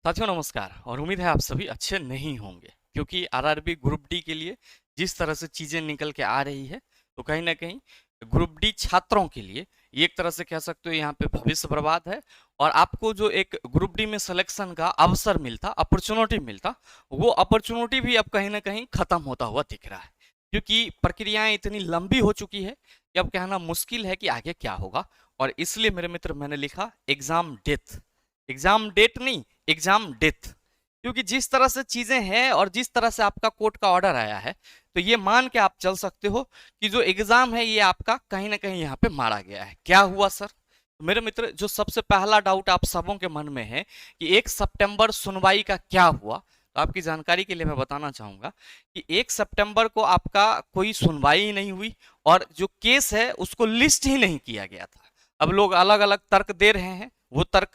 साथियों नमस्कार और उम्मीद है आप सभी अच्छे नहीं होंगे क्योंकि आरआरबी ग्रुप डी के लिए जिस तरह से चीजें निकल के आ रही है तो कहीं ना कहीं ग्रुप डी छात्रों के लिए ये एक तरह से कह सकते हो यहाँ पे भविष्य बर्बाद है। और आपको जो एक ग्रुप डी में सिलेक्शन का अवसर मिलता, अपॉर्चुनिटी मिलता, वो अपॉर्चुनिटी भी अब कहीं ना कहीं खत्म होता हुआ दिख रहा है क्योंकि प्रक्रियाएं इतनी लंबी हो चुकी है कि अब कहना मुश्किल है कि आगे क्या होगा। और इसलिए मेरे मित्र मैंने लिखा एग्जाम डेथ, एग्जाम डेट नहीं, एग्जाम डेथ। क्योंकि जिस तरह से चीजें हैं और जिस तरह से आपका कोर्ट का ऑर्डर आया है तो ये मान के आप चल सकते हो कि जो एग्जाम है ये आपका कहीं ना कहीं यहाँ पे मारा गया है। क्या हुआ सर? तो मेरे मित्र जो सबसे पहला डाउट आप सबों के मन में है कि 1 सितंबर सुनवाई का क्या हुआ, तो आपकी जानकारी के लिए मैं बताना चाहूंगा कि 1 सितंबर को आपका कोई सुनवाई ही नहीं हुई और जो केस है उसको लिस्ट ही नहीं किया गया था। अब लोग अलग अलग तर्क दे रहे हैं, वो तर्क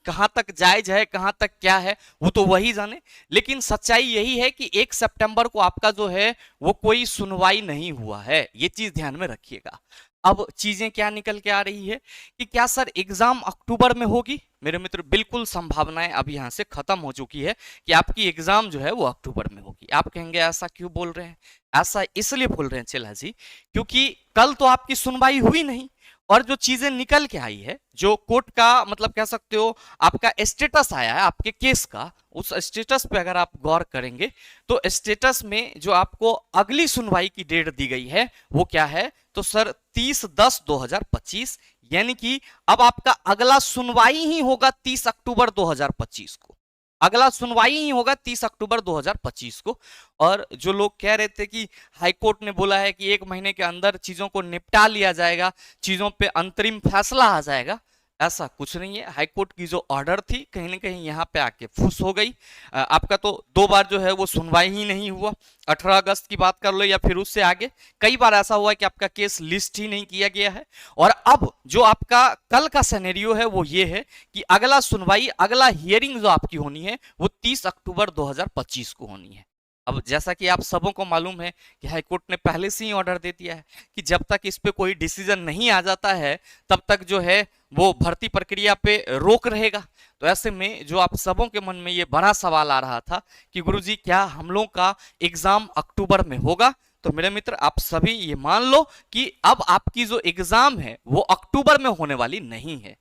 कहाँ तक जायज है कहाँ तक क्या है वो तो वही जाने, लेकिन सच्चाई यही है कि 1 सितंबर को आपका जो है वो कोई सुनवाई नहीं हुआ है। ये चीज ध्यान में रखिएगा। अब चीजें क्या निकल के आ रही है कि क्या सर एग्जाम अक्टूबर में होगी? मेरे मित्र बिल्कुल संभावनाएं अब यहां से खत्म हो चुकी है कि आपकी एग्जाम जो है वो अक्टूबर में होगी। आप कहेंगे ऐसा क्यों बोल रहे हैं? ऐसा इसलिए बोल रहे हैं चेला जी क्योंकि कल तो आपकी सुनवाई हुई नहीं और जो चीजें निकल के आई है, जो कोर्ट का मतलब कह सकते हो आपका स्टेटस आया है आपके केस का, उस स्टेटस पे अगर आप गौर करेंगे तो स्टेटस में जो आपको अगली सुनवाई की डेट दी गई है वो क्या है? तो सर 30/10/2025, यानी कि अब आपका अगला सुनवाई ही होगा 30 अक्टूबर 2025 को। अगला सुनवाई ही होगा 30 अक्टूबर 2025 को। और जो लोग कह रहे थे कि हाईकोर्ट ने बोला है कि 1 महीने के अंदर चीजों को निपटा लिया जाएगा, चीजों पे अंतरिम फैसला आ जाएगा, ऐसा कुछ नहीं है। हाईकोर्ट की जो ऑर्डर थी कहीं ना कहीं यहाँ पे आके फुस हो गई। आपका तो 2 बार जो है वो सुनवाई ही नहीं हुआ। 18 अगस्त की बात कर लो या फिर उससे आगे कई बार ऐसा हुआ कि आपका केस लिस्ट ही नहीं किया गया है। और अब जो आपका कल का सिनेरियो है वो ये है कि अगला सुनवाई, अगला हियरिंग जो आपकी होनी है वो 30 अक्टूबर 2025 को होनी है। अब जैसा कि आप सबों को मालूम है कि हाईकोर्ट ने पहले से ही ऑर्डर दे दिया है कि जब तक इस पे कोई डिसीजन नहीं आ जाता है तब तक जो है वो भर्ती प्रक्रिया पे रोक रहेगा। तो ऐसे में जो आप सबों के मन में ये बड़ा सवाल आ रहा था कि गुरुजी क्या हम लोग का एग्जाम अक्टूबर में होगा, तो मेरे मित्र आप सभी ये मान लो कि अब आपकी जो एग्जाम है वो अक्टूबर में होने वाली नहीं है।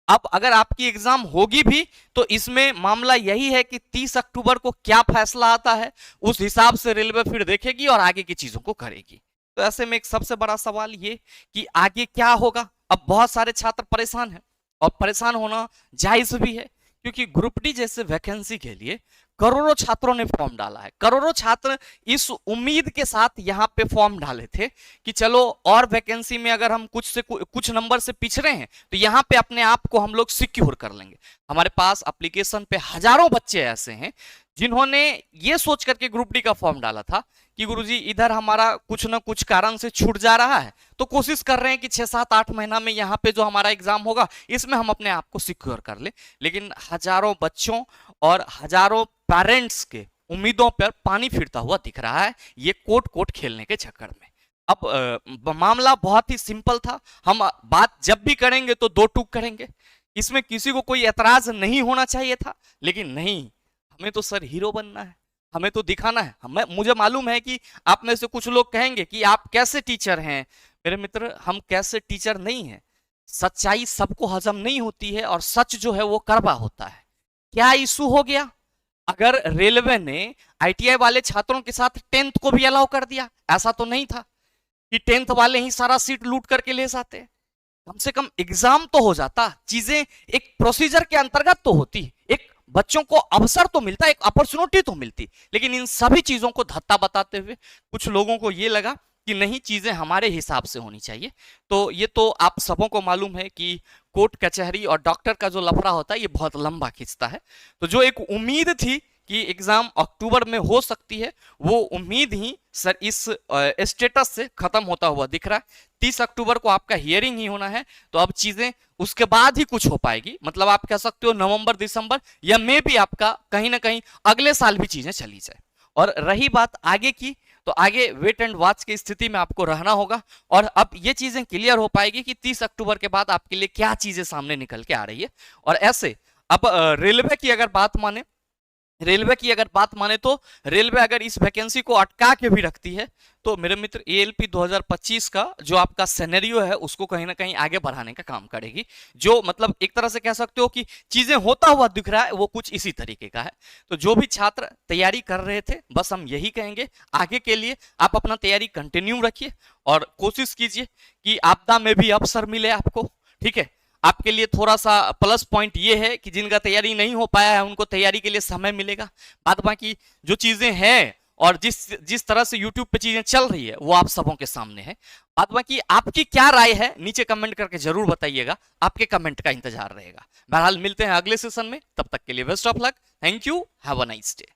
अब अगर आपकी एग्जाम होगी भी तो इसमें मामला यही है कि 30 अक्टूबर को क्या फैसला आता है उस हिसाब से रेलवे फिर देखेगी और आगे की चीजों को करेगी। तो ऐसे में एक सबसे बड़ा सवाल ये कि आगे क्या होगा। अब बहुत सारे छात्र परेशान हैं और परेशान होना जायज भी है क्योंकि ग्रुप डी जैसे वैकेंसी के लिए करोड़ों छात्रों ने फॉर्म डाला है। करोड़ों छात्र इस उम्मीद के साथ यहाँ पे फॉर्म डाले थे कि चलो और वैकेंसी में अगर हम कुछ नंबर से पिछड़े हैं तो यहाँ पे अपने आप को हम लोग सिक्योर कर लेंगे। हमारे पास एप्लीकेशन पे हजारों बच्चे ऐसे हैं जिन्होंने ये सोच करके ग्रुप डी का फॉर्म डाला था कि गुरुजी इधर हमारा कुछ ना कुछ कारण से छूट जा रहा है तो कोशिश कर रहे हैं कि 6-7-8 महीना में यहाँ पे जो हमारा एग्जाम होगा इसमें हम अपने आप को सिक्योर कर ले। लेकिन हजारों बच्चों और हजारों पेरेंट्स के उम्मीदों पर पानी फिरता हुआ दिख रहा है ये कोट कोट खेलने के चक्कर में। अब मामला बहुत ही सिंपल था। हम बात जब भी करेंगे तो 2 टूक करेंगे, इसमें किसी को कोई एतराज नहीं होना चाहिए था। लेकिन नहीं, हमें तो सर हीरो बनना है, हमें तो दिखाना है। हमें मुझे मालूम है कि आप में से कुछ लोग कहेंगे कि आप कैसे टीचर हैं। मेरे मित्र हम कैसे टीचर नहीं हैं, सच्चाई सबको हजम नहीं होती है और सच जो है वो कड़वा होता है। क्या इशू हो गया अगर रेलवे ने आईटीआई वाले छात्रों के साथ 10th को भी अलाउ कर दिया? ऐसा तो नहीं था कि 10th वाले ही सारा सीट लूट करके ले जाते। कम से कम एग्जाम तो हो जाता, चीजें एक प्रोसीजर के अंतर्गत तो होती, एक बच्चों को अवसर तो मिलता, एक अपॉर्चुनिटी तो मिलती। लेकिन इन सभी चीजों को धत्ता बताते हुए कुछ लोगों को यह लगा कि नहीं चीजें हमारे हिसाब से होनी चाहिए। तो ये तो आप सबों को मालूम है कि कोर्ट कचहरी और डॉक्टर का जो लफड़ा होता है ये बहुत लंबा खींचता है। तो जो एक उम्मीद थी कि एग्जाम अक्टूबर में हो सकती है वो उम्मीद ही सर इस स्टेटस से खत्म होता हुआ दिख रहा है। 30 अक्टूबर को आपका हियरिंग ही होना है तो अब चीजें उसके बाद ही कुछ हो पाएगी। मतलब आप कह सकते हो नवंबर दिसंबर या मे भी आपका कहीं ना कहीं अगले साल भी चीजें चली जाए। और रही बात आगे की तो आगे वेट एंड वॉच की स्थिति में आपको रहना होगा और अब ये चीजें क्लियर हो पाएगी कि 30 अक्टूबर के बाद आपके लिए क्या चीजें सामने निकल के आ रही है। और ऐसे अब रेलवे की अगर बात माने रेलवे की अगर बात माने तो रेलवे अगर इस वैकेंसी को अटका के भी रखती है तो मेरे मित्र एएलपी 2025 का जो आपका सिनेरियो है उसको कहीं ना कहीं आगे बढ़ाने का काम करेगी। जो मतलब एक तरह से कह सकते हो कि चीजें होता हुआ दिख रहा है वो कुछ इसी तरीके का है। तो जो भी छात्र तैयारी कर रहे थे बस हम यही कहेंगे, आगे के लिए आप अपना तैयारी कंटिन्यू रखिए और कोशिश कीजिए कि आपदा में भी अवसर मिले आपको। ठीक है, आपके लिए थोड़ा सा प्लस पॉइंट ये है कि जिनका तैयारी नहीं हो पाया है उनको तैयारी के लिए समय मिलेगा। बाद बाकी जो चीजें हैं और जिस जिस तरह से YouTube पे चीजें चल रही है वो आप सबों के सामने है। बाद बाकी आपकी क्या राय है नीचे कमेंट करके जरूर बताइएगा, आपके कमेंट का इंतजार रहेगा। बहरहाल मिलते हैं अगले सेशन में, तब तक के लिए best of luck, thank you, have a nice day.